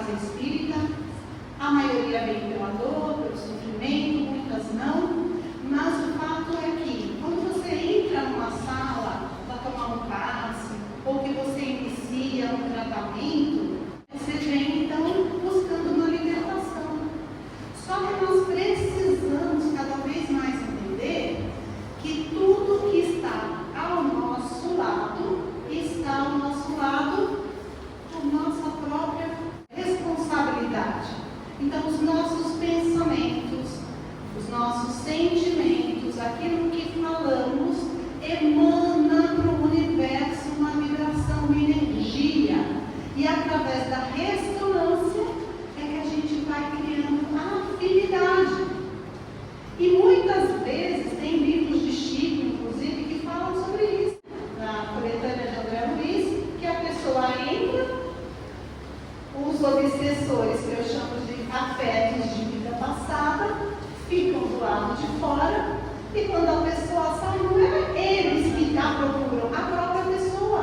casa espírita, a maioria vem pela dor, pelo sofrimento, muitas não, mas o fato é que quando você entra numa sala para tomar um passe, ou que você inicia um tratamento, você vem então buscando uma libertação. Só que nós precisamos cada vez mais entender que tudo que está ao nosso lado está ao nosso lado por nossa própria responsabilidade. Então, os nossos pensamentos, os nossos sentimentos, aquilo que falamos, emana para o universo uma vibração, uma energia. E através da ressonância é que a gente vai criando afinidade. E muitas vezes tem livros de Chico, inclusive, que falam sobre isso. Na coletânea de André Luiz, que a pessoa entra, os obsessores, que eu chamo de afetos de vida passada, ficam do lado de fora, e quando a pessoa sai, não é eles que a procuram, a própria pessoa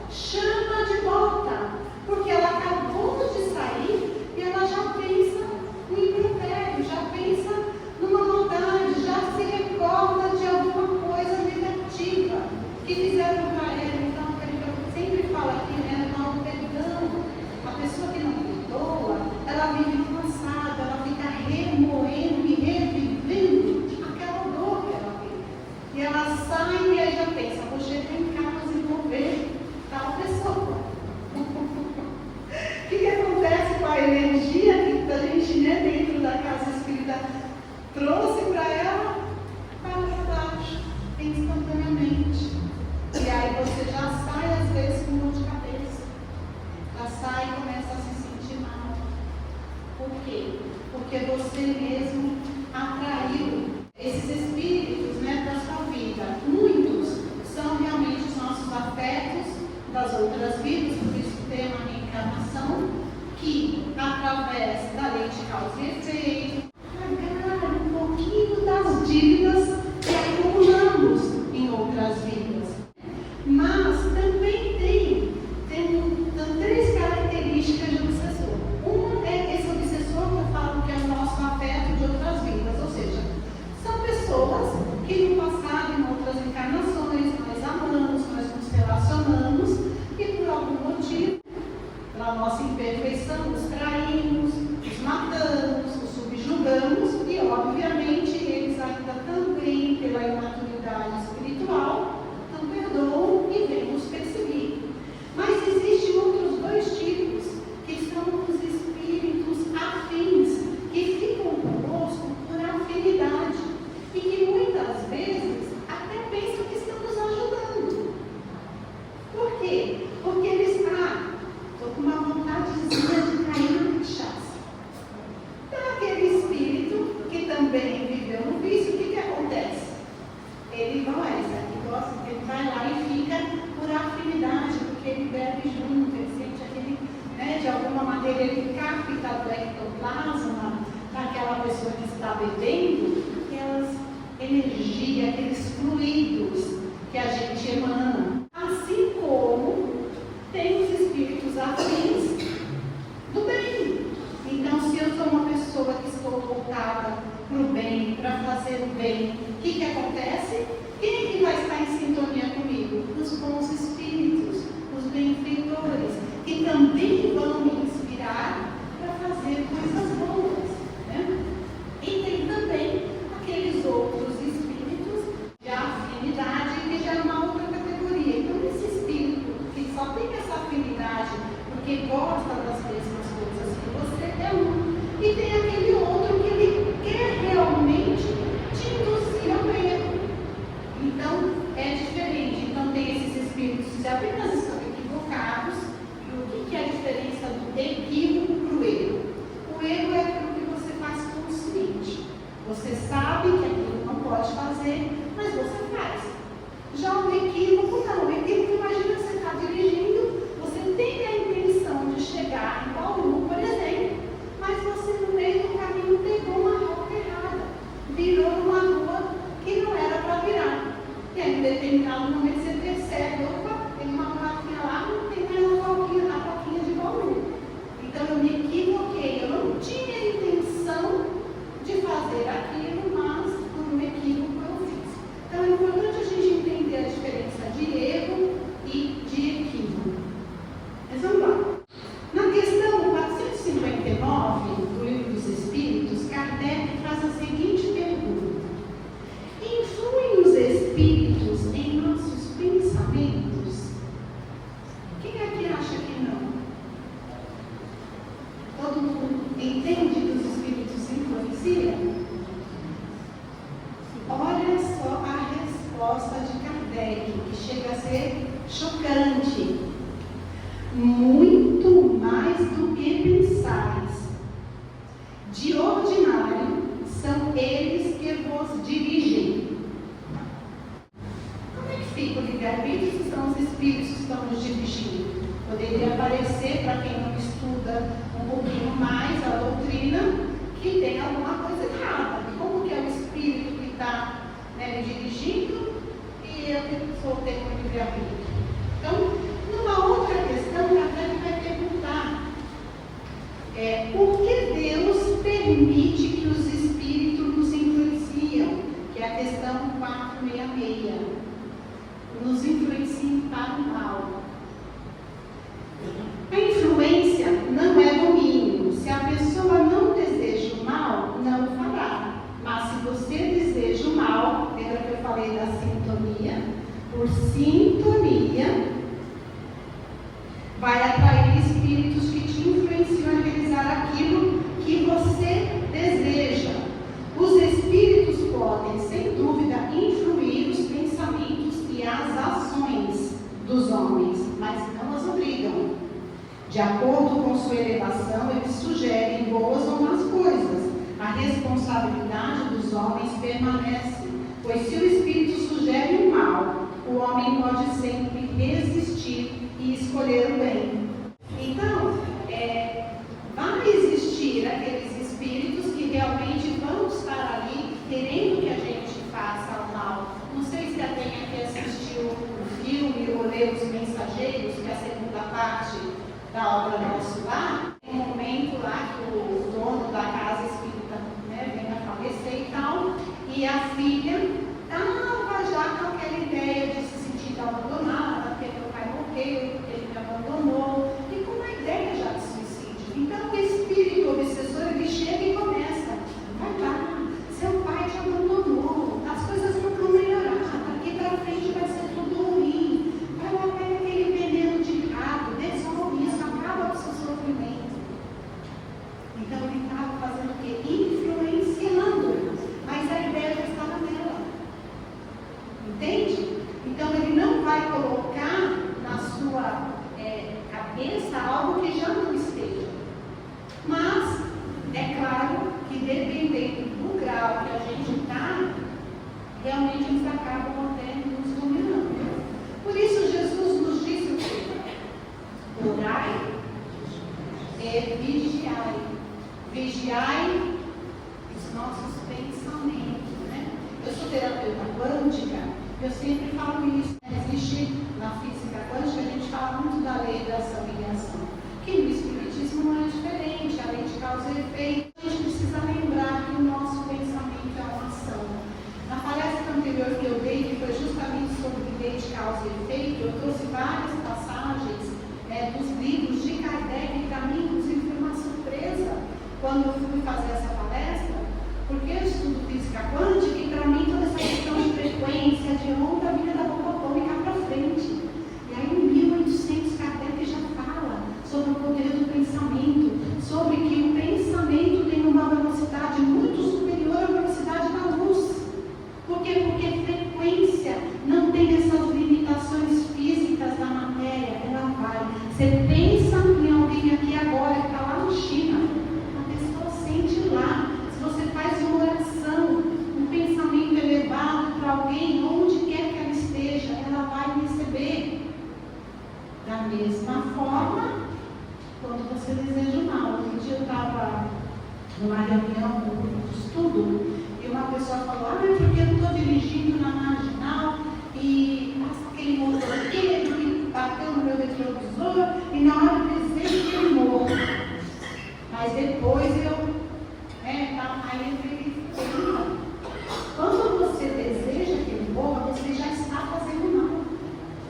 chama de volta, porque ela acabou de sair e ela já pensa no impropério, já pensa numa maldade, já se recorda de alguma coisa negativa que fizeram para ele. Então, ele sempre fala aqui, né, não perdão. A pessoa que não perdoa, ela vive cansada, ela fica remoendo e revivendo aquela dor que ela vive. E ela sai e aí já pensa, vou chegar em casa e vou ver tal pessoa. O que acontece com a energia que a gente, né, dentro da casa espírita trouxe para ela? Vai para baixo, instantaneamente. E aí você já sai às vezes com dor de cabeça. Já sai e começa a se sentir mal. Por quê? Porque você mesmo atraiu esses espíritos, né, para a sua vida. Muitos são realmente os nossos afetos das outras vidas, por isso tem uma reencarnação que, através da lei de causa e efeito, pagaram um pouquinho das dívidas que acumulamos em outras vidas. Mas também tem três características de obsessor. Uma é esse obsessor que eu falo que é o nosso afeto de outras vidas, ou seja, são pessoas que no passado, em outras encarnações, nós amamos, nós nos relacionamos e por algum motivo, pela nossa imperfeição, nos traímos, nos matamos, nos subjugamos e, obviamente, eles ainda também, pela imaturidade espiritual, não perdoam e vêm nos perseguir. Mas existem outros dois tipos, que são os espíritos afins, que ficam conosco por afinidade e que muitas vezes até pensam que estão nos ajudando. Por quê? Porque eles estou com uma vontadezinha de cair na cachaça. Então, aquele espírito que também viveu no vício, o que acontece? Ele não é, ele gosta, ele vai lá e fica por afinidade, porque ele bebe junto, ele sente aquele, né, de alguma maneira ele capta do ectoplasma daquela pessoa que está bebendo, aquelas energias, aqueles fluidos que a gente emana. Assim como tem os espíritos afins do bem. Então, se eu sou uma pessoa que estou voltada para o bem, para fazer o bem, o que acontece? Quem é que vai estar em sintonia comigo? Os bons espíritos, os benfeitores, que também vão me inspirar para fazer coisas boas, né? E tem também aqueles outros espíritos de afinidade, que já é uma outra categoria. Então, esse espírito que só tem essa afinidade porque gosta das mesmas coisas que você é um. E tem aquele outro que ele quer realmente te induzir ao erro. Então, é diferente. Então, tem esses espíritos que apenas estão equivocados. E o que é a diferença do equívoco para o erro? O erro é aquilo que você faz consciente. Você sabe que aquilo não pode fazer, mas você faz. Já o equívoco não. O equívoco, imagina você está dirigindo, você tem a intenção de chegar em Bauru, por exemplo, mas você no meio Entende que os espíritos influenciam? Olha só a resposta de Kardec, que chega a ser chocante. Muito mais do que pensais. De ordinário, são eles que vos dirigem. Como é que fica o livre-arbítrio se são os espíritos que estão nos dirigindo? Poderia parecer, para quem não estuda um pouquinho mais a doutrina, que tem alguma coisa errada. Como que é o espírito que está me dirigindo e eu sou ter um livre-arbítrio? Então, numa outra questão, Kardec vai perguntar por que Deus permite que os espíritos nos influenciam, que é a questão 466, nos influenciem para o mal. A influência não é domínio. Se a pessoa não deseja o mal, não o fará. Mas se você deseja o mal, lembra que eu falei da sintonia? Por sintonia, vai atrair espíritos que te influenciam a realizar aquilo que você deseja. Os espíritos podem, sem dúvida, influir os pensamentos e as ações dos homens, mas não as obrigam. De acordo com sua elevação, eles sugerem boas ou más coisas. A responsabilidade dos homens permanece, pois se o espírito sugere o mal, o homem pode sempre resistir e escolher o bem. Então, vai existir aqueles espíritos que realmente vão estar ali querendo que a gente faça o mal. Não sei se alguém aqui assistiu o filme ou leu Os Mensageiros, que é a segunda parte da obra Nosso Lar. Tem um momento lá que o dono da casa espírita vem a falecer e tal, e a filha estava já com aquela ideia de se sentir abandonada, porque meu pai morreu, porque ele me abandonou, e com uma ideia já de suicídio. Então o espírito obsessor, ele chega e começa: vai lá, seu pai te abandonou, as coisas não vão melhorar, daqui para frente vai ser tudo ruim, vai lá, pega aquele veneno de rato, resolve isso, acaba com o seu sofrimento. Então ele estava fazendo o quê? Influenciando, mas a ideia já estava nela. Entende? Então ele não vai colocar na sua cabeça algo que já não esteja. Mas é claro que dependendo do grau que a gente está, realmente eles acabam até nos dominando. Por isso Jesus nos disse o quê? Orai e vigiai. Vigiai os nossos pensamentos, né? Eu sou terapeuta quântica, eu sempre falo isso. Existe na física quântica, a gente fala muito da lei da ação e reação, que no espiritismo não é diferente, a lei de causa e efeito. A gente precisa lembrar que o nosso pensamento é uma ação. Na palestra anterior que eu dei, que foi justamente sobre lei de causa e efeito, eu trouxe várias passagens dos livros de Kardec, para mim, inclusive, foi uma surpresa quando eu fui fazer essa palestra, porque eu estudo física quântica e para mim toda essa questão de frequência, de onda, vinha da bomba atômica para frente. E aí em 1800 Kardec já fala sobre o poder do pensamento, sobre que o pensamento tem uma velocidade muito superior à velocidade da luz. Por quê? Porque frequência não tem essas limitações físicas da matéria, ela vai. Você pensa em alguém aqui agora que está lá na China, a pessoa sente lá. Se você faz uma oração, um pensamento elevado para alguém, onde quer que ela esteja, ela vai receber. Da mesma forma, quando você deseja o mal. Um dia eu estava numa reunião, num grupo de estudo, e uma pessoa falou: porque eu estou dirigindo na marginal e passa aquele motoqueiro que bateu no meu retrovisor e na hora eu desejo que ele morra. Mas depois eu aí ele pergunta: quando você deseja que ele morra, você já está fazendo mal,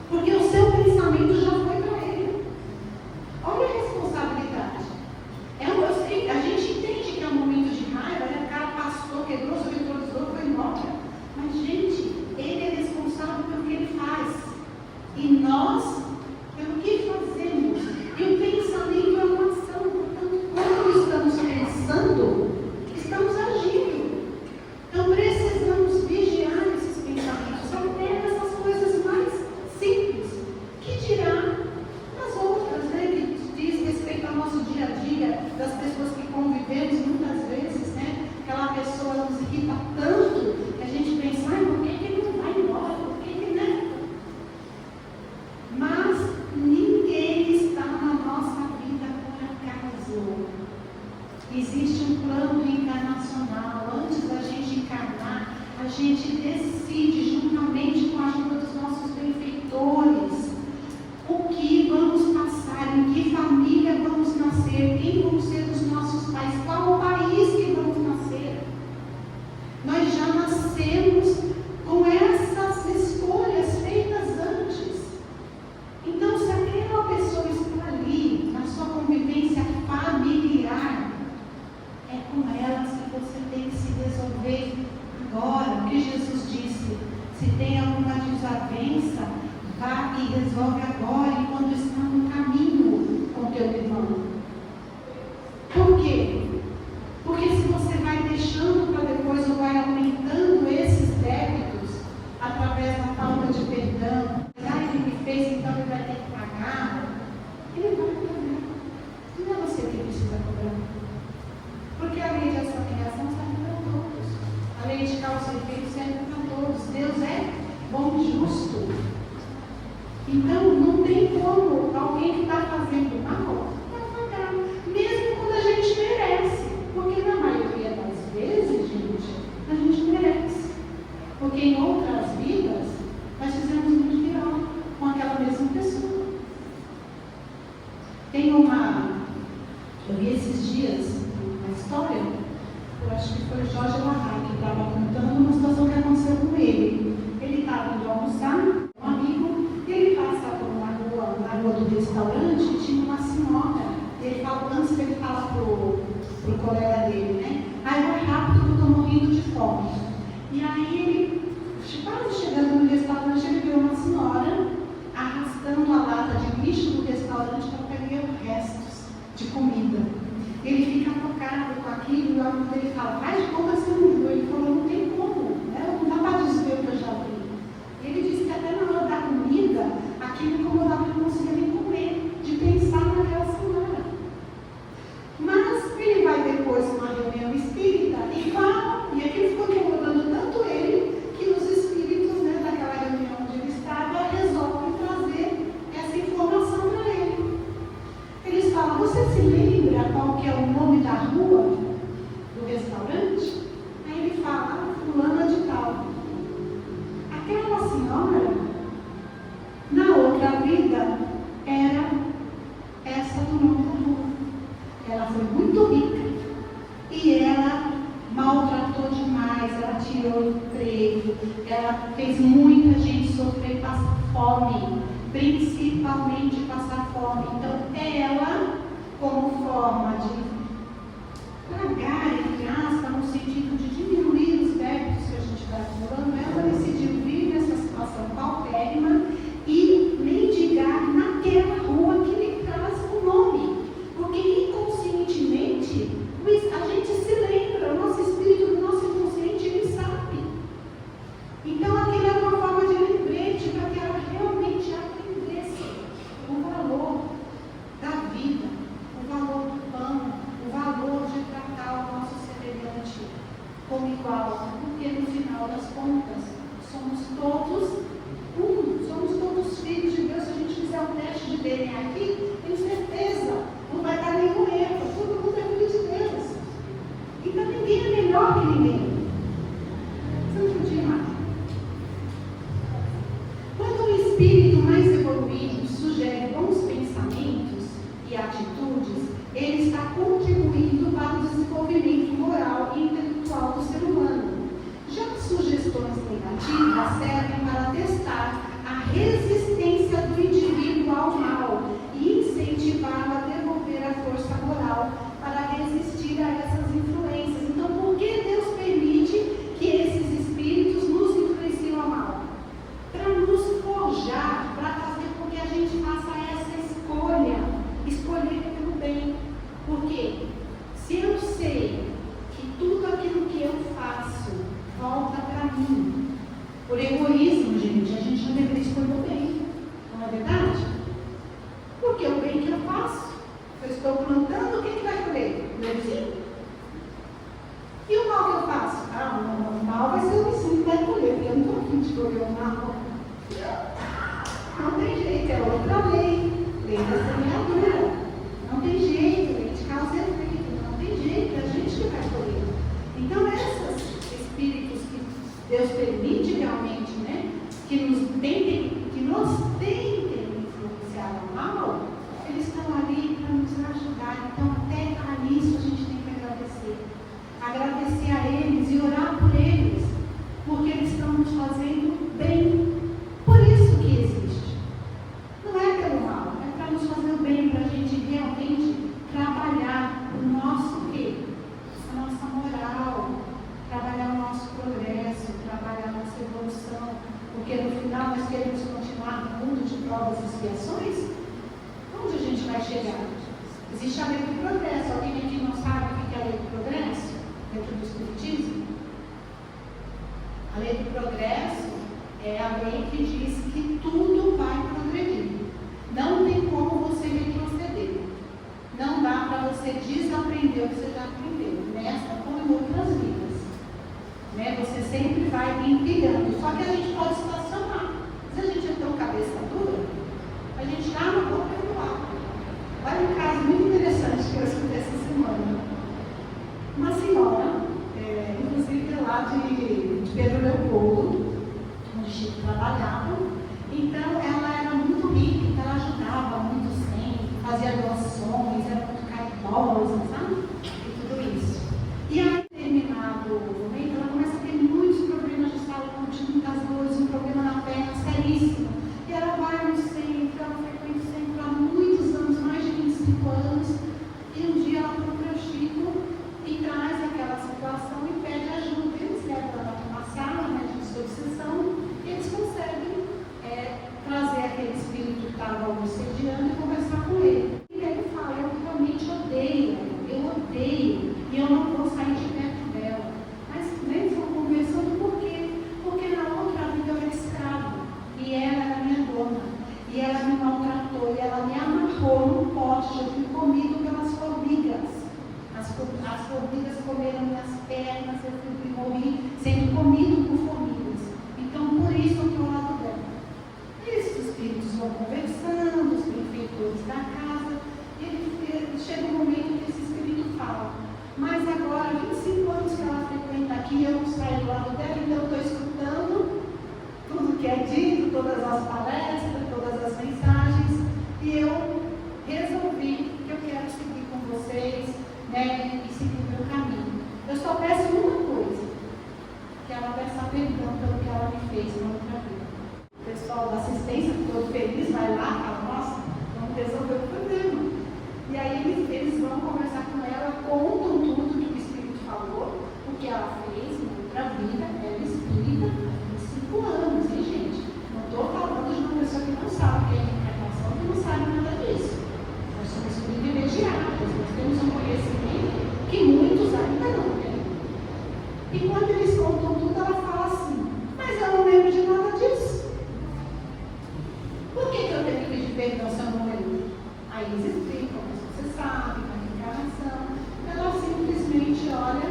porque o seu pensamento já foi para ele. Olha a responsabilidade. A gente entende que é um momento de raiva, o cara passou, quebrou seu retrovisor, foi embora. Mas, gente, ele é responsável pelo que ele faz. E nós, pelo que fazemos. E o pensamento é uma ação. Portanto, quando estamos Eu vi esses dias uma história, eu acho que foi o Jorge Larraque que estava contando uma situação que aconteceu com ele. Ele estava indo almoçar, um amigo, e ele passa por uma rua, na rua do restaurante, e tinha uma senhora, e ele fala, antes ele fala pro colega dele, né? Aí vai rápido que eu estou morrendo de fome. E aí ele, quase chegando no restaurante, ele viu uma senhora arrastando a lata de lixo do restaurante para pegar restos de comida. Ele fica tocado com aquilo, e o amigo dele fala, faz de conta que você não viu. Ele falou, não tem como, né? Não dá para desver o que eu já vi. E ele disse que até na hora da comida, aquilo incomodava, ele não conseguia nem comer, de pensar naquela senhora. Mas ele vai depois numa reunião espírita e fala, e aquilo ficou incomodando tanto ele, que os espíritos, né, daquela reunião onde ele estava, resolvem trazer essa informação para ele. Eles falam, você se lembra qual que é o nome da rua do restaurante? Aí ele fala, fulana de tal. Aquela senhora, na outra vida, era essa do nome da rua. Ela foi muito rica e ela maltratou demais, ela tirou o emprego, ela fez muita gente sofrer, passar fome, principalmente passar fome. Então ela, como forma de pagar, entre aspas, no sentido de diminuir os débitos que a gente está acumulando, ela decidiu vir nessa situação paupérrima e mendigar naquela rua que lhe traz o nome. Porque inconscientemente, a gente se lembra, o nosso espírito, o nosso inconsciente, ele sabe. Então aquilo é uma forma de lembrete para que ela realmente aprendesse o valor da vida, o valor do pão, o valor de tratar o nosso semelhante como igual, porque no final das contas somos todos somos todos filhos de Deus. Se a gente fizer um teste de DNA aqui, tenho certeza, não vai dar nenhum erro, todo mundo é filho de Deus. Então ninguém é melhor que ninguém. Você não podia mais. Quando o espírito mais evoluído sugere bons pensamentos e atitudes, ele está contribuindo para o desenvolvimento moral e intelectual do ser humano. Já sugestões negativas servem para testar a resistência do indivíduo ao mal e incentivá-lo a desenvolver a força moral para resistir a essas influências. Então, por que Deus permite que esses espíritos nos influenciem ao mal? Para nos forjar, para fazer com que a gente faça essa escolher pelo bem. Porque se eu sei que tudo aquilo que eu faço volta para mim, por egoísmo, gente, a gente não deveria escolher o bem, não é verdade? Porque o bem que eu faço, eu estou plantando, o que vai colher? O vizinho. E o mal que eu faço? O mal vai ser o vizinho que vai colher, porque eu não estou aqui de colher o mal. Não tem jeito, é outra lei da semeadura. Não tem jeito, lei de causa e efeito, não tem jeito, é a gente que vai colher. Então, esses espíritos que Deus permite realmente, né, que nos tentem influenciar ao mal, eles estão ali para nos ajudar. Então, até nisso a gente tem que agradecer. Agradecer a eles e orar por eles, porque eles estão nos fazendo bem. Por isso que existe. Não é pelo mal, é para nos fazer o bem, para a gente realmente trabalhar o nosso quê? A nossa moral, trabalhar o nosso progresso, trabalhar a nossa evolução, porque no final nós queremos continuar no mundo de provas e expiações. Onde a gente vai chegar? Existe a lei do progresso. Alguém aqui não sabe o que é a lei do progresso? Dentro do Espiritismo? A lei do progresso é a lei que diz que tudo vai progredir. Não tem como você retroceder. Não dá para você desaprender o que você já aprendeu, nessa como em outras vidas. Né? Você sempre vai empilhando. Só que a gente pode estacionar. Se a gente entrou cabeça dura, a gente já não pode perdoar. Olha um caso muito interessante que eu escutei essa semana. Uma senhora, inclusive lá de Pedro Leopoldo, onde Chico trabalhava. Então ela era muito rica, então ela ajudava muito sempre, fazia doação lousa, sabe? E tudo isso. E aí, em determinado momento, ela começa a ter muitos problemas de saúde, muitas dores, um problema na perna seríssimo. E ela vai no centro, ela frequenta o centro há muitos anos, mais de 25 anos. E um dia ela procura o Chico e traz aquela situação e pede ajuda. Eles levam ela para uma sala, né, de obsessão, e eles conseguem trazer aquele espírito que estava obsediando e conversar com ele. E ele fala: eu realmente odeio, e eu não vou sair de perto dela. Mas eles vão conversando por quê? Porque na outra vida eu era escravo, e ela era minha dona, e ela me maltratou, e ela me amarrou num pote, eu fui comido pelas formigas. As formigas comeram minhas pernas, eu morri sendo comido por formigas. Então, por isso eu estou ao lado dela. Esses espíritos vão conversando, os benfeitores da casa, e chega um momento que esse espírito fala: mas agora, 25 anos que ela frequenta aqui, eu não saio do lado dela, então eu estou escutando tudo que é dito, todas as palestras, todas as mensagens, e eu resolvi que eu quero seguir com vocês, né, e seguir o meu caminho. Eu só peço uma coisa, que ela peça perdão pelo que ela me fez na outra vida. O pessoal da assistência, todo feliz, vai lá, fala: nossa, vamos resolver o problema. E aí eles vão conversar com ela, contam tudo que o espírito falou, o que ela fez na outra vida. Ela é espírita há 25 anos, hein, gente? Não estou falando de uma pessoa que não sabe o que é reencarnação, que não sabe nada disso. Nós somos privilegiados, nós temos um conhecimento que muitos ainda não têm. E quando eles contam tudo, ela fala assim: mas eu não lembro de nada disso. Por que eu tenho que pedir perdão se eu não lembro? Aí eles explicam: mas você sabe, na reencarnação. Ela simplesmente olha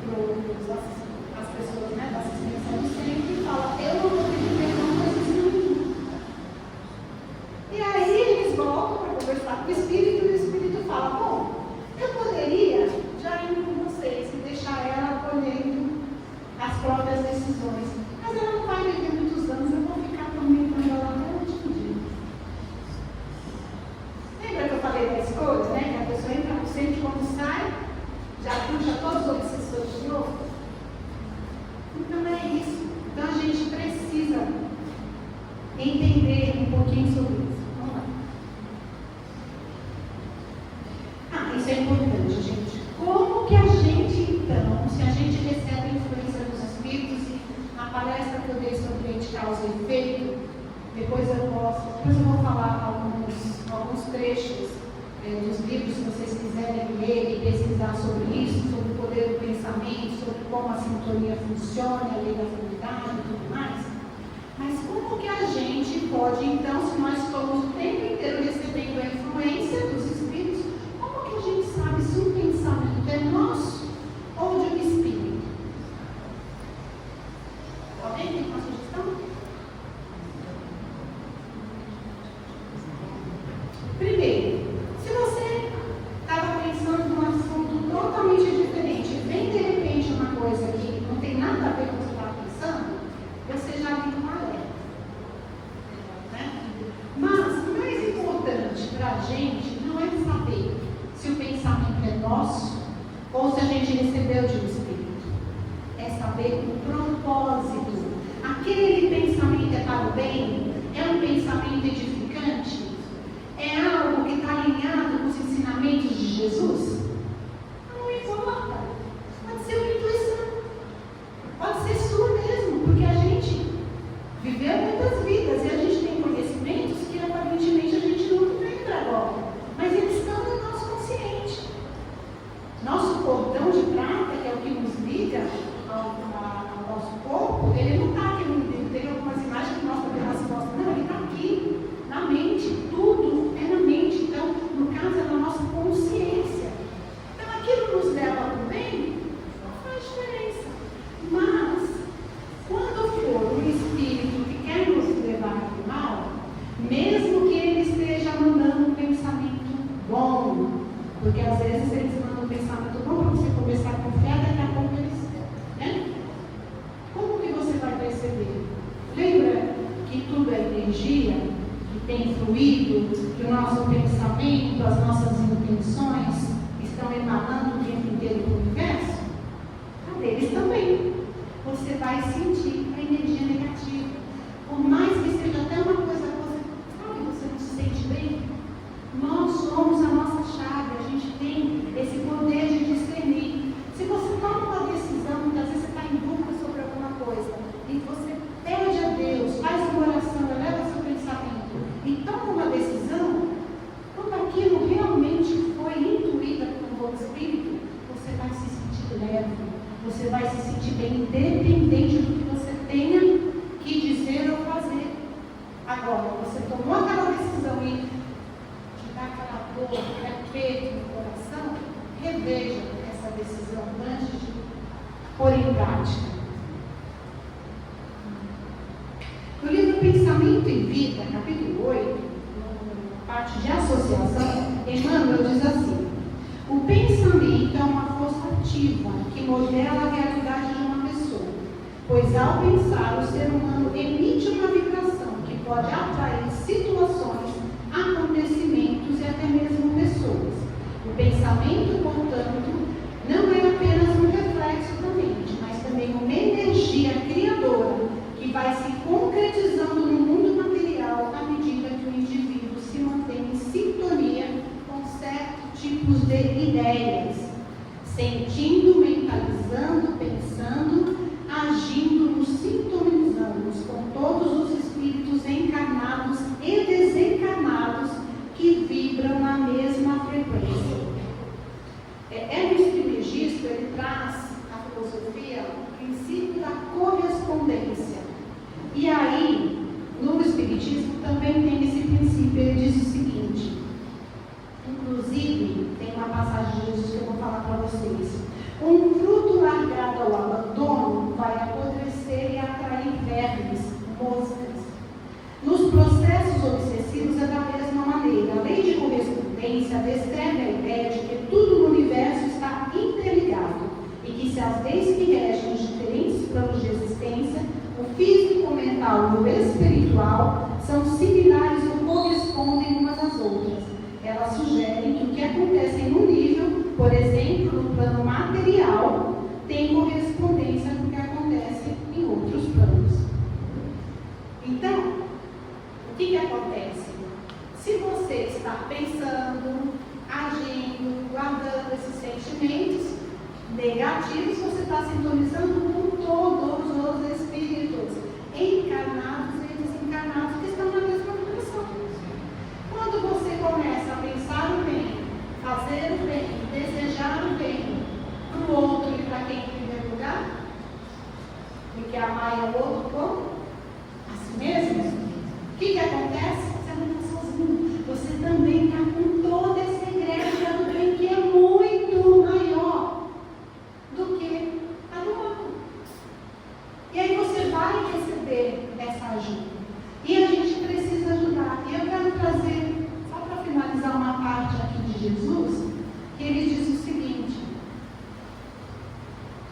para as pessoas, né, da assistência do centro e fala: eu não vou pedir perdão para esse espírito. E aí eles voltam para conversar com o espírito, e o espírito fala: bom, eu poderia já ir com vocês e deixar ela colhendo as próprias decisões, mas ela não vai viver muitos anos, eu vou ficar tormentando ela até o último dia. Lembra que eu falei da escolha, né? Que a pessoa entra no centro e quando sai, já puxa todos os obsessores de novo? Então é isso. Então a gente precisa entender um pouquinho sobre isso. Vamos lá. Isso é importante, gente. Como que a gente, então, se a gente recebe a influência dos espíritos, e na palestra que eu dei sobre lei de causa e efeito, depois eu vou falar alguns trechos dos livros, se vocês quiserem ler e pesquisar sobre isso, sobre o poder do pensamento, sobre como a sintonia funciona, a lei da afinidade e tudo mais. Mas como que a gente pode, então, se nós estamos o tempo inteiro recebendo a influência dos espíritos, como que a gente sabe se um pensamento é nosso ou de um espírito? Alguém tem uma sugestão? Primeiro, se você estava pensando num assunto totalmente diferente, vem de repente uma coisa que não tem nada a ver com o que você estava pensando, você já liga um alerta. Né? Mas o mais importante para a gente não é saber se o pensamento é nosso ou se a gente recebeu de um espírito. É saber o propósito. Aquele pensamento é para o bem? É um pensamento edificante? É algo que está alinhado com os ensinamentos de Jesus? Não importa. Pode ser uma intuição. Pode ser sua mesmo, porque a gente viveu muitas vidas e a gente tem conhecimentos que aparentemente a gente não lembra agora. Mas eles estão no nosso consciente. Nosso cordão de prata, que é o que nos liga ao nosso corpo, ele não está aqui no livro. Tem algumas imagens que mostram que nas costas. Não, ele está aqui, na mente. Tudo é na mente. Então, no caso, é na nossa consciência. Então, aquilo nos leva para o bem, não faz diferença. Mas, quando for um espírito que quer nos levar para o mal, mesmo que ele esteja mandando um pensamento bom, porque às vezes eles mandam um pensamento bom para você começar a confiar, daqui a pouco eles, né? Como que você vai perceber? Lembra que tudo é energia, que tem fluido, que o nosso pensamento, as nossas intenções estão vai sentir a energia negativa. Por mais que seja até uma coisa que você não se sente bem, nós somos a nossa chave, a gente tem esse poder de discernir. Se você toma uma decisão, muitas vezes você está em dúvida sobre alguma coisa, e você pede a Deus, faz uma oração, eleva seu pensamento, e toma uma decisão, quando aquilo realmente foi intuído pelo Espírito, você vai se sentir leve, você vai se sentir bem, independente do que você tenha que dizer ou fazer. Agora, você tomou aquela decisão e te dá aquela dor, aquele aperto no coração, reveja essa decisão antes de pôr em prática. No livro Pensamento e Vida, capítulo 8, na parte de associação, Emmanuel diz assim: o pensamento é uma força ativa que modela a realidade de uma pessoa, pois ao pensar o ser humano emite uma vibração que pode atrair situações, acontecimentos e até mesmo pessoas. O pensamento, portanto, não é apenas um reflexo da mente, mas também uma energia criadora que vai se concretizando no mundo material à medida que o indivíduo se mantém em sintonia com certos tipos de ideias, sentindo, mentalizando, pensando, agindo, nos sintonizamos com todos os espíritos encarnados e desencarnados que vibram na mesma frequência. Hermes Trismegisto, ele traz na filosofia o princípio da correspondência. E aí, no Espiritismo também tem esse princípio. Ele diz o seguinte, inclusive, tem uma passagem de Jesus que eu vou falar para vocês: um fruto largado ao abandono vai apodrecer e atrair vermes, moscas. Nos processos obsessivos é da mesma maneira. A lei de correspondência descreve a ideia de que tudo no universo está interligado e que se as leis que regem os diferentes planos de existência, o físico, o mental e o espiritual, são similares ou correspondem umas às outras. Elas sugerem que o que acontece em um nível, por exemplo, no plano material, tem correspondência com o que acontece em outros planos. Então, o que acontece? Se você está pensando, agindo, guardando esses sentimentos negativos, você está sintonizando com todos os espíritos, encarnados e desencarnados, que estão na mesma direção. Quando você começa a pensar o bem, fazer o bem, desejar o bem para o outro e para quem em primeiro lugar, porque amar é o outro como? A si mesmo. O que acontece? Você não está sozinho. Você também está com toda essa igreja do bem, que é muito maior do que a do mal. E aí você vai receber essa ajuda. E a gente precisa ajudar. E eu quero trazer, só para finalizar, uma parte aqui de Jesus, que ele diz o seguinte,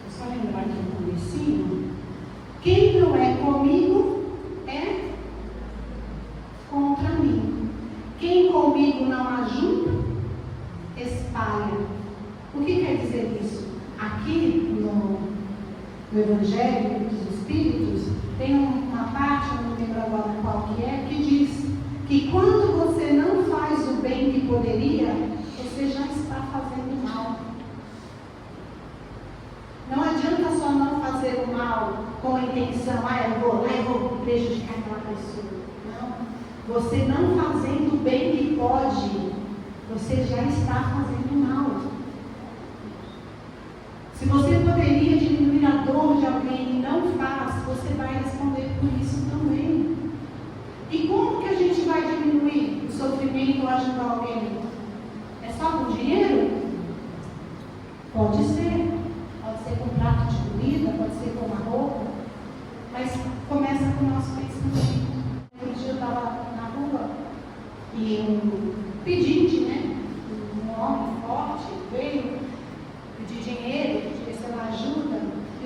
vou só lembrar aqui no comecinho: quem não é comigo é contra mim. Quem comigo não ajunta, espalha. O que quer dizer isso? Aqui no Evangelho dos Espíritos, tem uma parte, eu não lembro agora qual que diz que quando você não faz o bem que poderia, você já está fazendo mal. Não adianta só não fazer o mal com a intenção, eu vou lá e vou prejudicar aquela pessoa. Não. Você não fazendo o bem que pode, você já está fazendo mal. Se você poderia diminuir a dor de alguém e não faz, você vai responder por isso também. E como que a gente vai diminuir o sofrimento ou ajudar alguém? É só com dinheiro? Pode ser. Pode ser com um prato de comida, pode ser com uma roupa. Mas começa com o nosso pensamento. Um dia eu estava na rua e um pedinte, um homem forte, veio pedir dinheiro, oferecendo ajuda,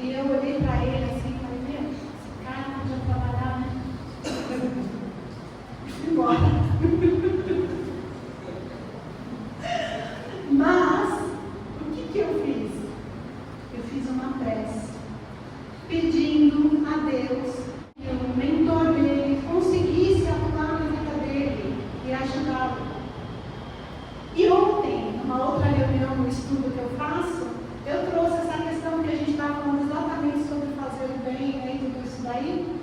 e eu olhei para ele assim e falei: meu, esse cara não podia trabalhar, né? E fui embora. Mas, o que eu fiz? Eu fiz uma prece, estudo que eu faço, eu trouxe essa questão que a gente estava falando exatamente sobre fazer o bem, né, e tudo isso daí.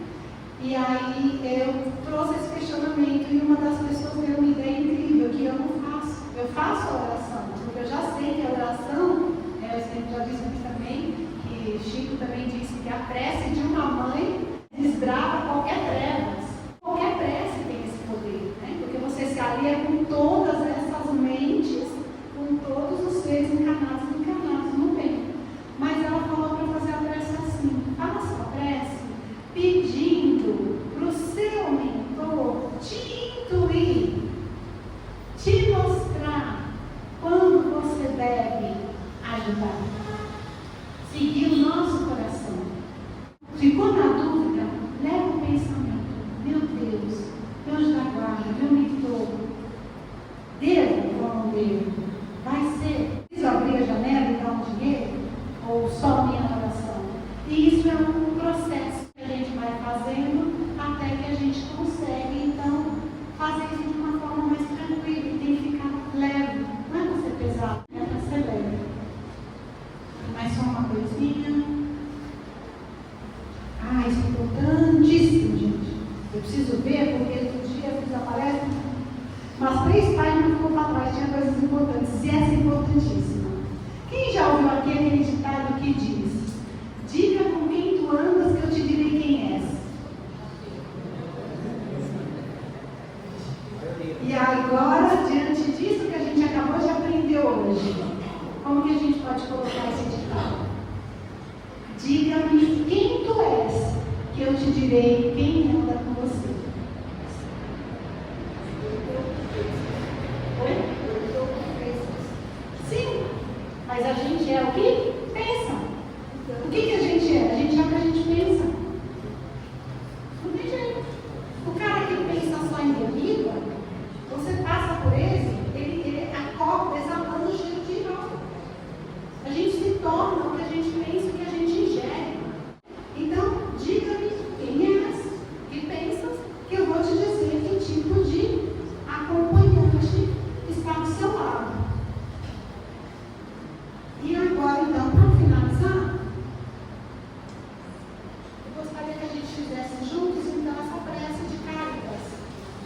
E aí eu trouxe esse questionamento e uma das pessoas deu uma ideia incrível, que eu não faço. Eu faço a oração, porque eu já sei que a oração, eu sempre já disse aqui também, que Chico também disse que a prece de uma mãe desbrava qualquer trevas. Qualquer prece tem esse poder, né? Porque você se alia com todas essas mentes, com todos os seres encarnados e encarnados no bem. Mas ela falou para fazer a prece assim: faça a prece pedindo para o seu mentor te intuir, te mostrar quando você deve ajudar, seguir o nosso coração. Ficou na dúvida? Leva o pensamento: meu Deus, meu anjo da guarda, meu mentor, devo ou não devo? Vai ser? Preciso abrir a janela e dar um dinheiro? Ou só minha oração? E isso é um processo que a gente vai fazendo até que a gente consegue, então, fazer isso de uma forma mais tranquila. E tem que ficar leve. Não é para ser pesado, é para ser leve. Mais só uma coisinha. Isso é importantíssimo, gente. Eu preciso ver, porque outro dia eu fiz a palestra, mas 3 páginas ficou para trás, tinha coisas importantes, e essa é importantíssima. Quem já ouviu aquele ditado que diz: diga com quem tu andas que eu te direi quem és? E agora, diante disso que a gente acabou de aprender hoje, como que a gente pode colocar esse ditado? Diga-me quem tu és, que eu te direi quem anda com você. Sim, mas a gente é o que pensa. O que a gente é? A gente é o que a gente pensa. Não tem jeito. O cara que pensa só em bebida, você passa por ele acorda exalando o cheiro de álcool. A gente se torna o que a gente pensa, o que a gente ingere. Então, diga-me quem és, que pensas, que eu vou te dizer que tipo de acompanhante está do seu lado. E agora, então, para finalizar, eu gostaria que a gente fizesse juntos, então, essa prece de Cáritas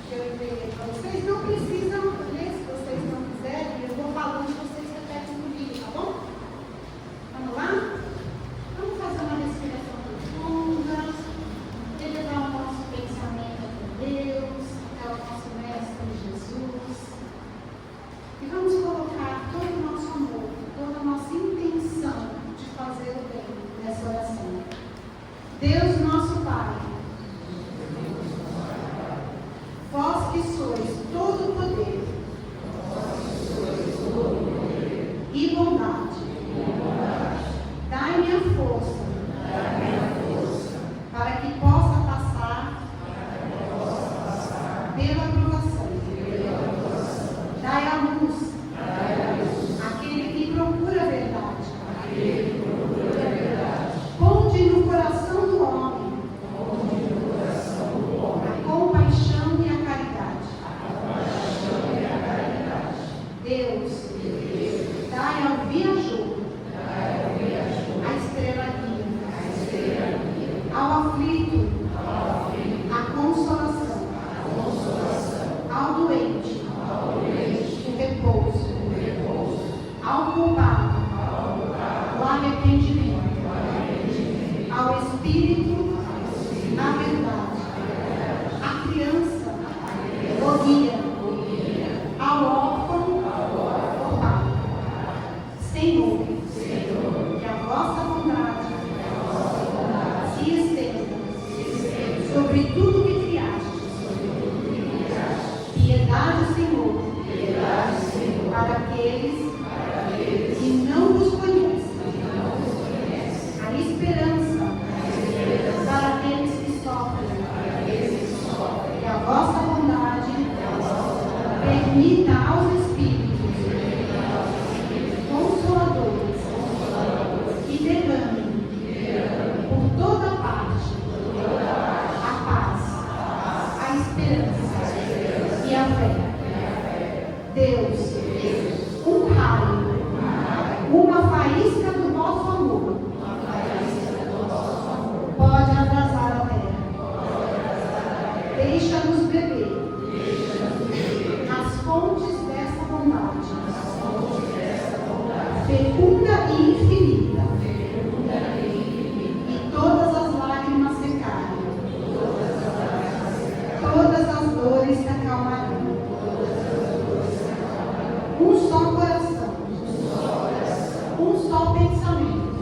que eu enviei para vocês. Não precisam ler, se vocês não quiserem, eu vou falando e vocês repetem comigo, tá bom? Vamos lá? Vamos fazer uma respiração profunda, elevar o nosso pensamento a Deus, até o nosso Mestre Jesus. E vamos colocar todo o nosso amor, toda a nossa intenção de fazer o bem nessa oração. Deus nosso Pai, vós que sois todo o poder e bondade, dai-me a força para que possa passar pela aprovação. Dai a luz àquele que procura a verdade. Ponde no coração do homem a compaixão e a caridade. Deus, dai ao viajor a estrela guia, ao aflito a consolação, ao doente o repouso, ao culpado o arrependimento, ao espírito a verdade, à criança o guia, ao órfão o pai. Senhor, que a vossa bondade se estenda sobre tudo que criaste. Piedade, Senhor, para aqueles que não vos conhecem. A esperança para aqueles que sofrem. Que a vossa bondade permita aos espíritos consoladores que derramem por toda parte a paz, a esperança e a fé. Deus, um raio pensamento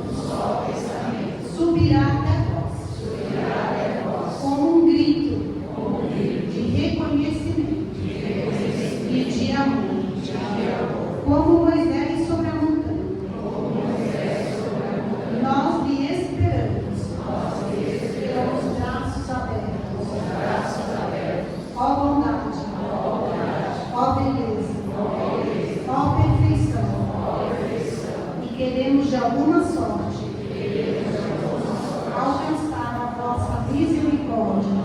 subirá até vós, como um grito de reconhecimento e de amor, como Moisés sobre a montanha. Nós lhe esperamos com os braços abertos. Ó bondade, ó beleza, ó perfeição. E queremos de alguma sorte alcançar a vossa misericórdia.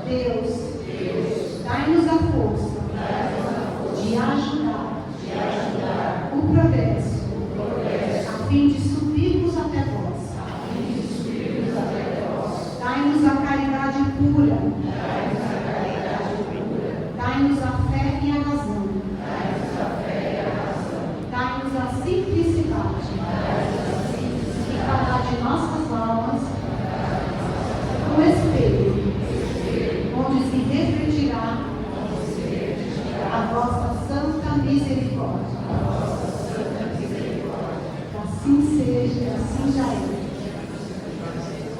Deus, dai-nos a força de ajudar o progresso, a fim de subirmos até vós. Dai-nos a caridade pura, dai-nos a fé e a razão, dai-nos a simplicidade e fará de nossas almas um espelho onde se refletirá a vossa santa misericórdia. Assim seja, assim já é.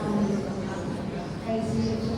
Amém. É isso, gente.